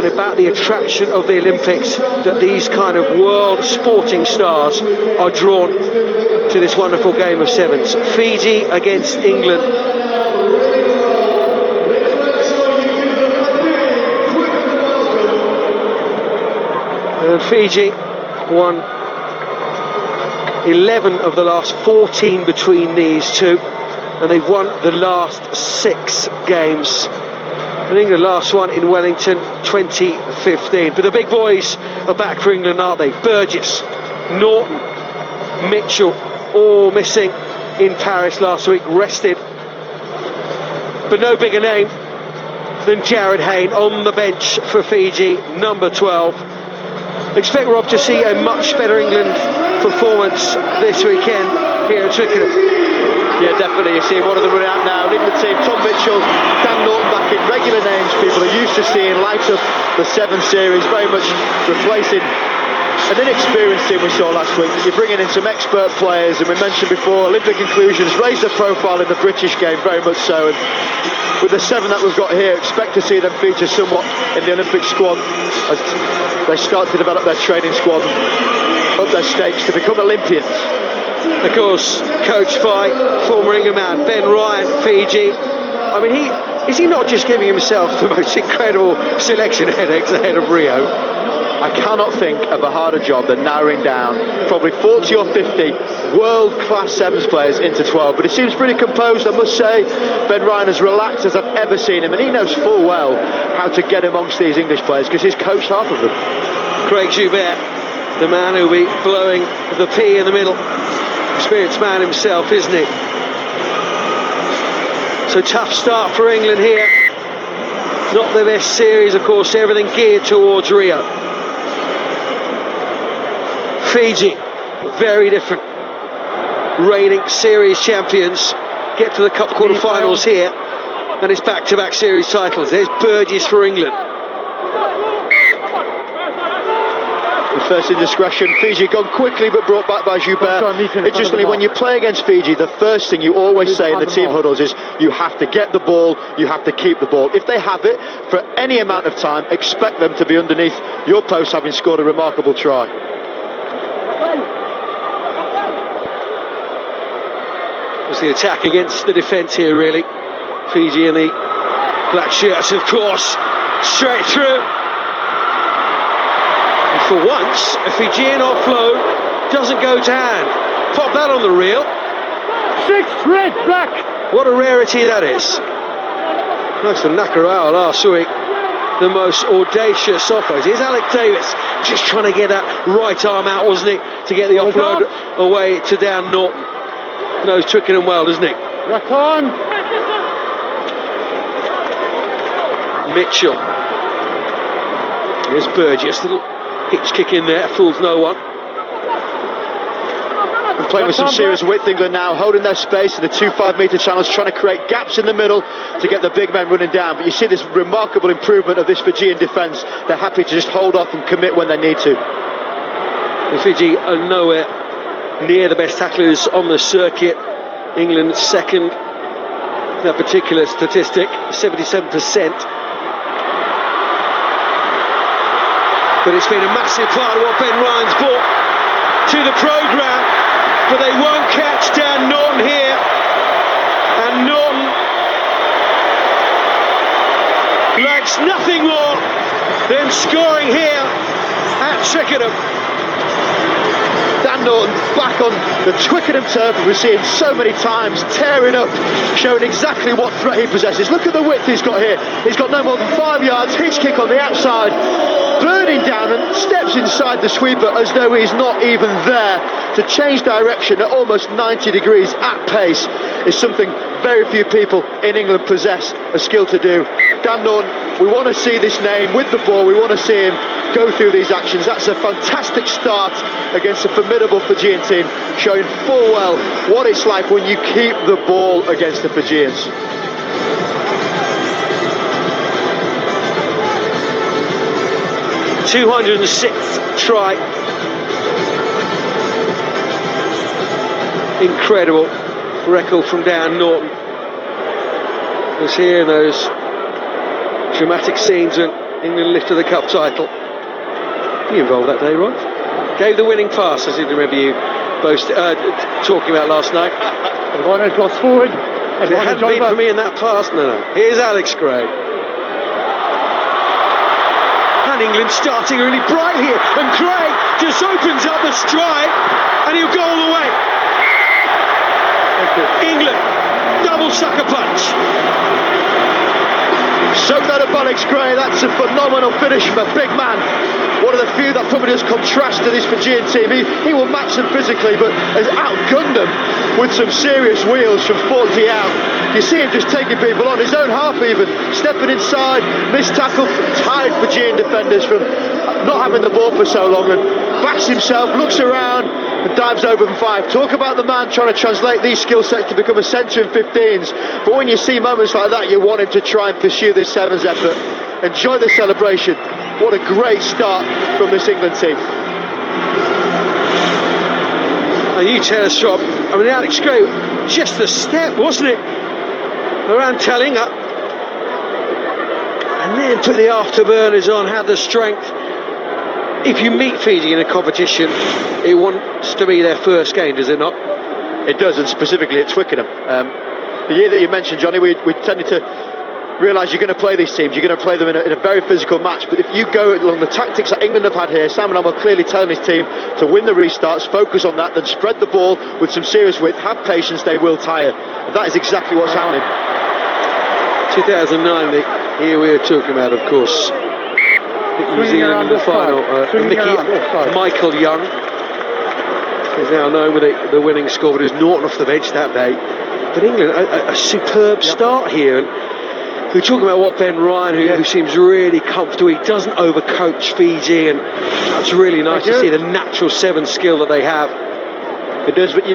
and about the attraction of the Olympics, that these kind of world sporting stars are drawn to this wonderful game of sevens. Fiji against England. And Fiji won 11 of the last 14 between these two, and they've won the last 6 games. And England last one in Wellington 2015. But the big boys are back for England, aren't they? Burgess, Norton, Mitchell, all missing in Paris last week, rested. But no bigger name than Jared Hayne on the bench for Fiji, number 12. Expect, Rob, to see a much better England performance this weekend here at Twickenham. Yeah, definitely. You're seeing one of them running out now. England team, Tom Mitchell, Dan Norton back in. Regular names people are used to seeing light up the 7 series, very much replacing an inexperienced team we saw last week. You're bringing in some expert players, and we mentioned before, Olympic inclusions raised the profile in the British game, very much so. And with the 7 that we've got here, expect to see them feature somewhat in the Olympic squad as they start to develop their training squad and up their stakes to become Olympians. Of course, coached by former England man Ben Ryan, Fiji. I mean, is he not just giving himself the most incredible selection headaches ahead of Rio? I cannot think of a harder job than narrowing down probably 40 or 50 world-class sevens players into 12, but he seems pretty composed, I must say. Ben Ryan as relaxed as I've ever seen him, and he knows full well how to get amongst these English players because he's coached half of them. Craig Joubert, the man who'll be blowing the P in the middle. Experienced man himself, isn't he? So tough start for England here. Not the best series, of course, everything geared towards Rio. Fiji, very different. Reigning series champions get to the cup quarter-finals here, and it's back-to-back series titles. There's Burgess for England. The first indiscretion, Fiji gone quickly but brought back by Joubert. Interestingly, when you play against Fiji, the first thing you always say in the team huddles is you have to get the ball, you have to keep the ball. If they have it for any amount of time, expect them to be underneath your post, having scored a remarkable try. Was the attack against the defence here, really. Fiji in the black shirts, of course, straight through. And for once, a Fijian offload doesn't go to hand. Pop that on the reel. 6 red, black. What a rarity that is. Thanks to Nakarawa last week, the most audacious offloads. Here's Alec Davis, just trying to get that right arm out, wasn't he, to get the offload away to Dan Norton. Knows Twickenham well, doesn't he? Back on. Mitchell. Here's Burgess, little hitch kick in there, fools no one. And playing with some serious width, England now holding their space in the 2 5-metre channels, trying to create gaps in the middle to get the big men running down. But you see this remarkable improvement of this Fijian defence. They're happy to just hold off and commit when they need to. The Fiji are nowhere near the best tacklers on the circuit. England second, that particular statistic, 77%. But it's been a massive part of what Ben Ryan's brought to the programme. But they won't catch Dan Norton here. And Norton lacks nothing more than scoring here at Twickenham. Dan Norton back on the Twickenham turf we've seen so many times, tearing up, showing exactly what threat he possesses. Look at the width he's got here. He's got no more than 5 yards, hitch kick on the outside, burning down and steps inside the sweeper as though he's not even there. To change direction at almost 90 degrees at pace is something very few people in England possess a skill to do. Dan Norton, we want to see this name with the ball, we want to see him go through these actions. That's a fantastic start against a formidable Fijian team, showing full well what it's like when you keep the ball against the Fijians. #206th try. Incredible record from Dan Norton. Was here in those dramatic scenes when England lifted the cup title. Were you involved that day, Ron? Gave the winning pass, as I remember you both talking about last night. Everyone has lost forward. If it hadn't been for me in that pass, no. Here's Alex Gray. And England starting really bright here. And Gray just opens up the strike and he'll go all the way. England, double sucker punch. Soak that up, Alex Gray. That's a phenomenal finish from a big man. One of the few that probably does contrast to this Fijian team. He will match them physically, but has outgunned them with some serious wheels from 40 out. You see him just taking people on his own half even, stepping inside, missed tackle, tired Fijian defenders from not having the ball for so long, and backs himself, looks around and dives over from 5. Talk about the man trying to translate these skill sets to become a centre in 15s, but when you see moments like that, you want him to try and pursue this sevens effort. Enjoy the celebration. What a great start from this England team. And you tell us, Rob, I mean, Alex Gray, just the step, wasn't it? Around telling up. And then put the afterburners on, had the strength. If you meet Fiji in a competition, it wants to be their first game, does it not? It does, and specifically at Twickenham. The year that you mentioned, Johnny, we tended to realise you're going to play these teams, you're going to play them in a very physical match, but if you go along the tactics that England have had here, Sam and clearly telling his team to win the restarts, focus on that, then spread the ball with some serious width, have patience, they will tire. And that is exactly what's happening. 2009, the year we were talking about, of course. New Zealand in the final. Michael Young is now known with the winning score, but it was Norton off the bench that day. But England, a superb start here. And we're talking about what Ben Ryan, who seems really comfortable. He doesn't overcoach Fiji, and that's really nice to see the natural seven skill that they have. It does, but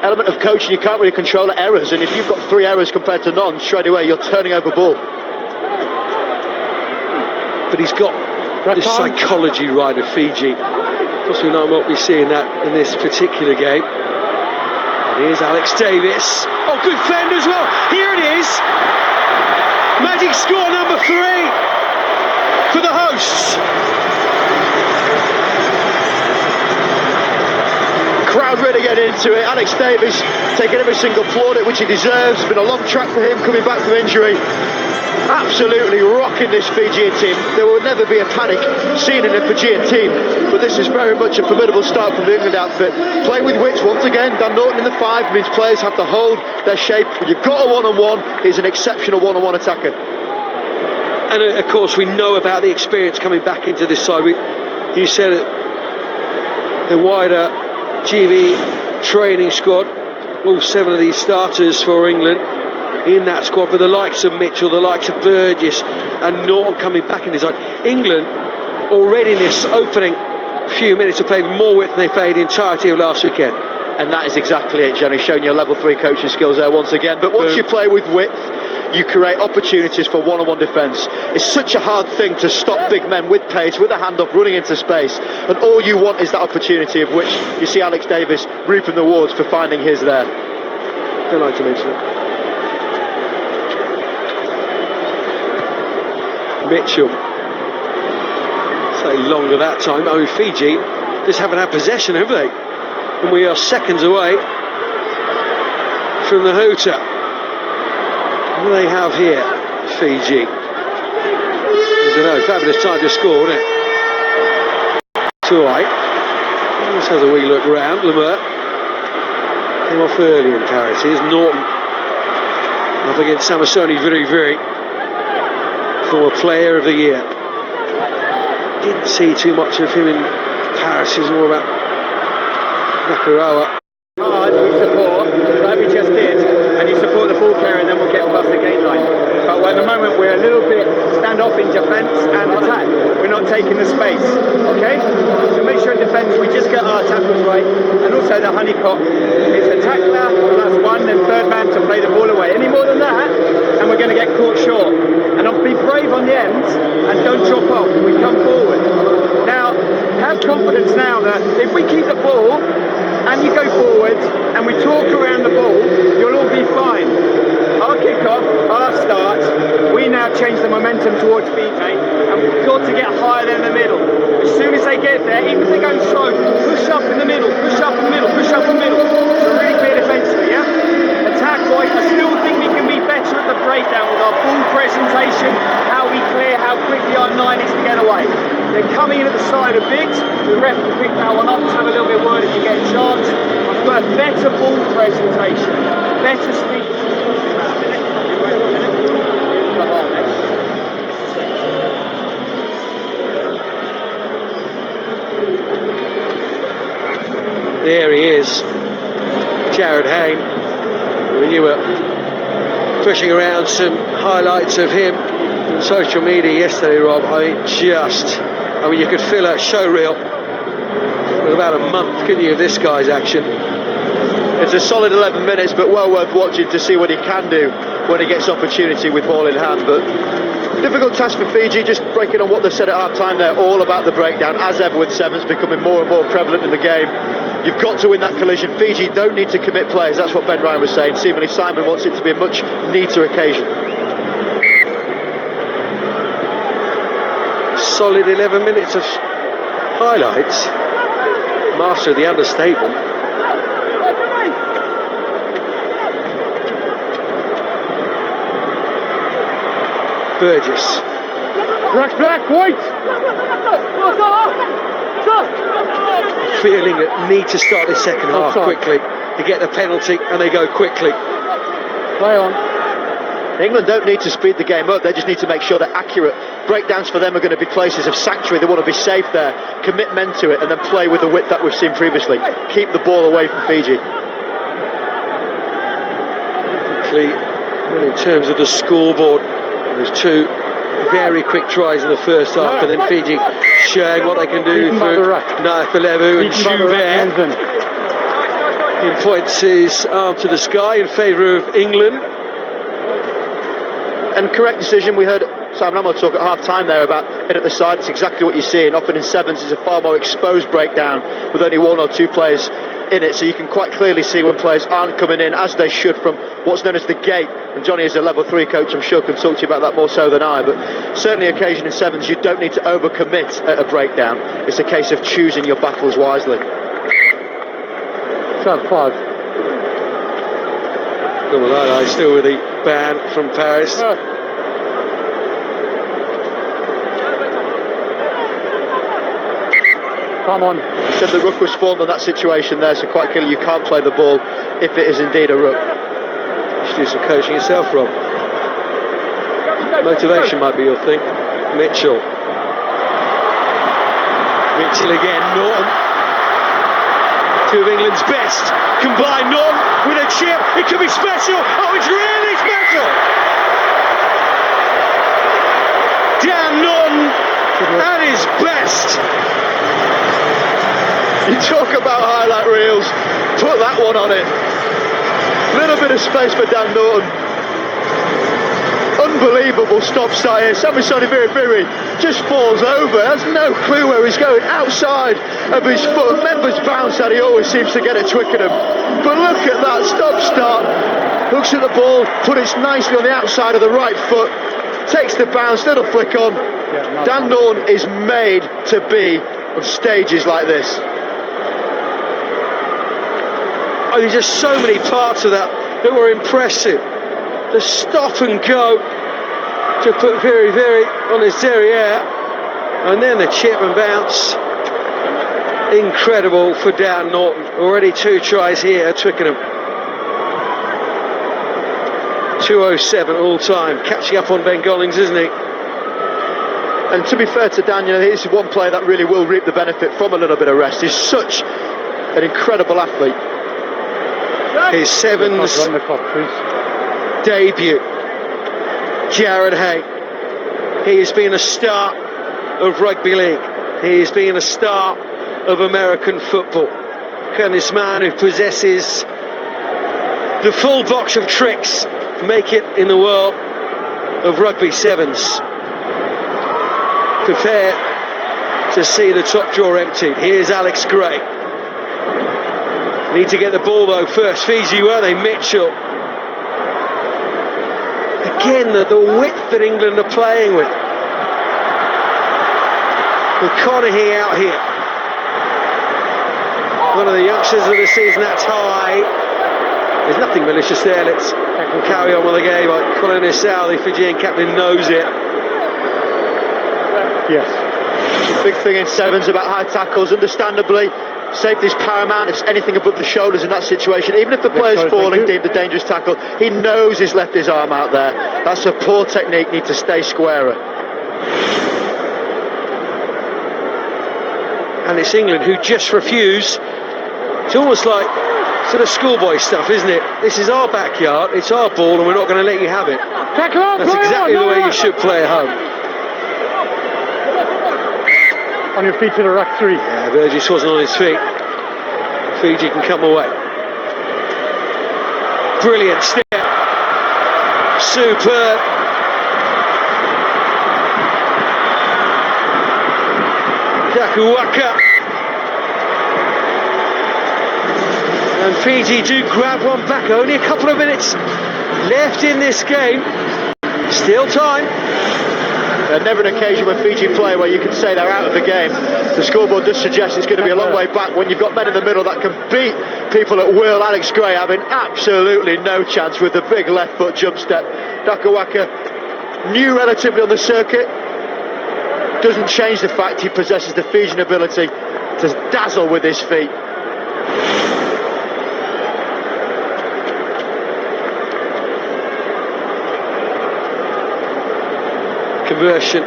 element of coaching, you can't really control the errors, and if you've got 3 errors compared to none, straight away you're turning over ball. But he's got the psychology right of Fiji. Of course, we know what we see in this particular game. And here's Alex Davis. Oh, good fend as well. Here it is. Magic score number 3 for the hosts. Crowd really getting into it. Alex Davis taking every single plaudit which he deserves. It's been a long track for him coming back from injury. Absolutely rocking this Fijian team. There will never be a panic seen in a Fijian team, but this is very much a formidable start from the England outfit. Playing with wits once again. Dan Norton in the 5 means players have to hold their shape. When you've got a one-on-one, he's an exceptional one-on-one attacker. And of course we know about the experience coming back into this side. You said it, the wider GB training squad, all 7 of these starters for England in that squad, but the likes of Mitchell, the likes of Burgess and Norton coming back in this side. England already in this opening few minutes have played more width than they played the entirety of last weekend. And that is exactly it, Johnny, showing your level 3 coaching skills there once again. But once you play with width, you create opportunities for one-on-one defence. It's such a hard thing to stop big men with pace, with a hand up, running into space, and all you want is that opportunity, of which you see Alex Davis reaping the rewards for finding his there. Don't like to mention it. Mitchell, say longer that time. I mean, Fiji just haven't had possession, have they? And we are seconds away from the hooter. What do they have here, Fiji? I don't know, fabulous time to score, isn't it? Tuai. Just has a wee look round. Lemert came off early in Paris. Here's Norton up against Samasoni Viri, former player of the year. Didn't see too much of him in Paris. It was more about Nakarawa. We support, like we just did, and you support the ball carrier, and then we'll get past the gain line. But at the moment we're a little bit stand-off in defence and attack. We're not taking the space, okay? So make sure in defence we just get our tackles right, and also the honeypot. It's a tackler plus 1 and third man to play the ball away. Any more than that, and we're going to get caught short. And I'll be brave on the ends, and don't drop off. We come forward. Now, have confidence now that if we keep the ball, and you go forward and we talk around the ball, you'll all be fine. Our kick-off, our start, we now change the momentum towards Fiji and You've got to get higher than the middle. As soon as they get there, even if they're going slow, push up in the middle, push up in the middle, push up in the middle. So really clear defensively, yeah? Attack-wise, I still think we can be better at the breakdown with our ball presentation, how we clear, how quickly our 9 is to get away. They're coming in at the side a bit. The ref will pick that one up, just have a little bit of word if you get a chance. I've got a better ball presentation, better speed. There he is, Jared Hayne. When you were pushing around some highlights of him on social media yesterday, Rob, I mean, you could fill a showreel with about a month, couldn't you, of this guy's action? It's a solid 11 minutes, but well worth watching to see what he can do when he gets opportunity with ball in hand. But difficult task for Fiji, just breaking on what they said at half time there, all about the breakdown, as ever with sevens becoming more and more prevalent in the game. You've got to win that collision. Fiji don't need to commit players, that's what Ben Ryan was saying. Seemingly Simon wants it to be a much neater occasion. Solid 11 minutes of highlights. Master of the understatement. Burgess. Black, white! Feeling a need to start the second half quickly to get the penalty, and they go quickly. Play on. England don't need to speed the game up, they just need to make sure they're accurate. Breakdowns for them are going to be places of sanctuary, they want to be safe there, commit men to it, and then play with the width that we've seen previously. Keep the ball away from Fiji. Well, in terms of the scoreboard, there's 2 very quick tries in the first half, and then Fiji showing what they can do through Naifalevu and Joubert. He points his arm to the sky in favour of England. And correct decision. We heard Simon Amell talk at half time there about it at the side. It's exactly what you're seeing. Often in sevens is a far more exposed breakdown with only 1 or 2 players in it, so you can quite clearly see when players aren't coming in as they should from what's known as the gate. And Johnny, as a level 3 coach, I'm sure can talk to you about that more so than I, but certainly occasion in sevens you don't need to overcommit at a breakdown. It's a case of choosing your battles wisely. Shot 5. Dumoulin still with the ban from Paris. Come on. He said the ruck was formed on that situation there, so quite clearly you can't play the ball if it is indeed a ruck. You should do some coaching yourself, Rob. Motivation might be your thing. Mitchell again, Norton. 2 of England's best. Combined Norton with a chip. It could be special. Oh, it's really special. Dan Norton at his best. You talk about highlight reels, put that one on it. Little bit of space for Dan Norton. Unbelievable stop-start here. Samisoni Viribiri just falls over, has no clue where he's going, outside of his foot. Members bounce that he always seems to get at Twickenham. But look at that stop-start. Looks at the ball, put it nicely on the outside of the right foot, takes the bounce, little flick on. Dan Norton is made to be on stages like this. Oh, there's just so many parts of that were impressive. The stop and go to put very on his derriere, and then the chip and bounce. Incredible for Dan Norton. Already 2 tries here at Twickenham. 2:07 all time, catching up on Ben Gollings, isn't he? And to be fair to Dan, you know, he's one player that really will reap the benefit from a little bit of rest. He's such an incredible athlete. His sevens debut, Jared Hay. He has been a star of rugby league. He has been a star of American football. Can this man who possesses the full box of tricks make it in the world of rugby sevens? Prepare to see the top drawer emptied. Here's Alex Gray. Need to get the ball though first. Fiji, were they? Mitchell. Again, the width that England are playing with. McConaughey out here. One of the youngsters of the season, that's high. There's nothing malicious there. Let's carry on with the game. Colin Issau, the Fijian captain, knows it. Yes. Big thing in sevens about high tackles, understandably. Safety's paramount. It's anything above the shoulders in that situation. Even if the player's falling, deemed a dangerous tackle, he knows he's left his arm out there. That's a poor technique, need to stay squarer. And it's England who just refuse. It's almost like sort of schoolboy stuff, isn't it? This is our backyard, it's our ball, and we're not going to let you have it. That's exactly the way you should play at home. On your feet to the rack 3. Yeah, Burgess wasn't on his feet. Fiji can come away. Brilliant step. Superb. Dakuwaka. And Fiji do grab one back. Only a couple of minutes left in this game. Still time. Never an occasion when Fiji play where you can say they're out of the game. The scoreboard does suggest it's going to be a long way back when you've got men in the middle that can beat people at will. Alex Gray having absolutely no chance with the big left foot jump step. Dakuwaka, new relatively on the circuit, doesn't change the fact he possesses the Fijian ability to dazzle with his feet. Conversion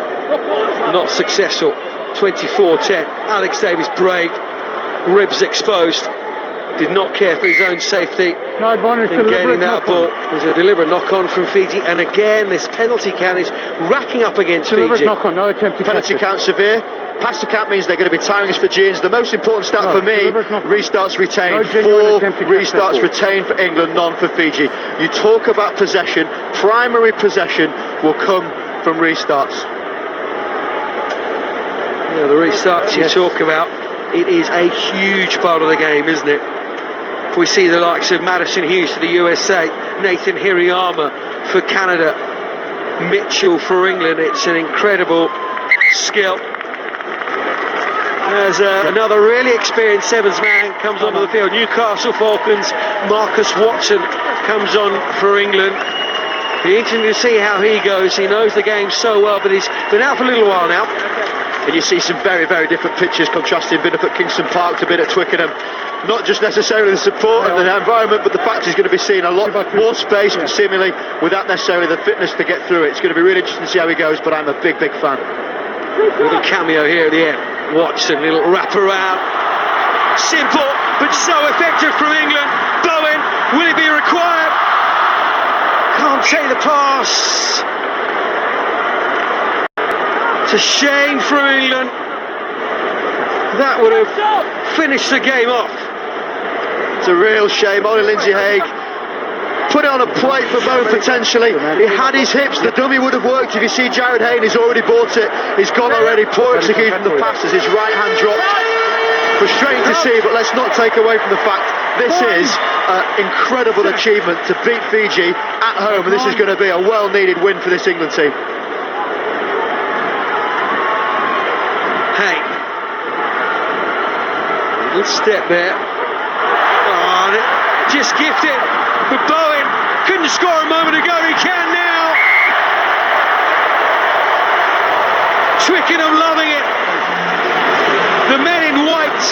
not successful. 24-10. Alex Davis brave, ribs exposed, did not care for his own safety in gaining that ball. It was a deliberate knock-on from Fiji, and again this penalty count is racking up against Fiji. Knock-on, no attempt to penalty count severe. Pass to count means they're going to be tiring us for Fijians. The most important stat for me, restarts retained. 4 restarts retained for England, none for Fiji. You talk about possession, primary possession will come from restarts. Yeah, the restarts you talk about, it is a huge part of the game, isn't it? We see the likes of Madison Hughes for the USA, Nathan Hirayama for Canada, Mitchell for England. It's an incredible skill. There's another really experienced sevens man comes onto the field. Newcastle Falcons, Marcus Watson comes on for England. Be interesting to see how he goes. He knows the game so well, but he's been out for a little while now. And you see some very, very different pictures contrasting being up at Kingston Park to being at Twickenham. Not just necessarily the support and the environment, but the fact he's going to be seeing a lot more space, but seemingly without necessarily the fitness to get through it. It's going to be really interesting to see how he goes, but I'm a big, big fan. Little cameo here at the end. Watson, little wrap around. Simple, but so effective from England. Bowen, will it be required? Can't take the pass. It's a shame from England. That would have finished the game off. It's a real shame. Ollie Lindsay-Haig put it on a plate for Bowen potentially. He had his hips, the dummy would have worked. If you see Jared Hayne, he's already bought it. He's gone already. Poor execution of the pass as his right hand dropped. Frustrating to see, but let's not take away from the fact this is an incredible achievement to beat Fiji at home, and this is going to be a well-needed win for this England team. Hayne. Little step there. Oh, just gifted. But Bowen couldn't score a moment ago, he can now. Twickenham loving it. The men in white,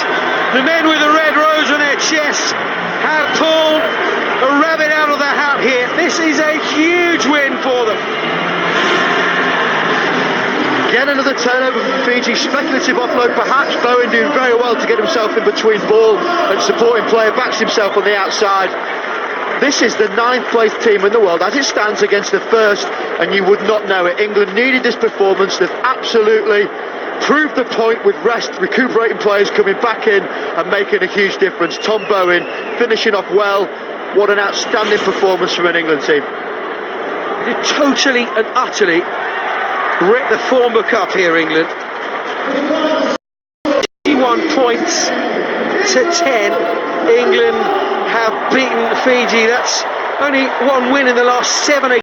the men with the red rose on their chests, have pulled a rabbit out of the hat here. This is a huge win for them. Again, another turnover for Fiji. Speculative offload, perhaps. Bowen doing very well to get himself in between ball and supporting player. Backs himself on the outside. This is the 9th place team in the world as it stands against the first, and you would not know it. England needed this performance. They've absolutely proved the point with rest, recuperating players coming back in and making a huge difference. Tom Bowen finishing off well. What an outstanding performance from an England team. They totally and utterly rip the form book up here, England. 51 points to 10. England have beaten Fiji. That's only one win in the last 7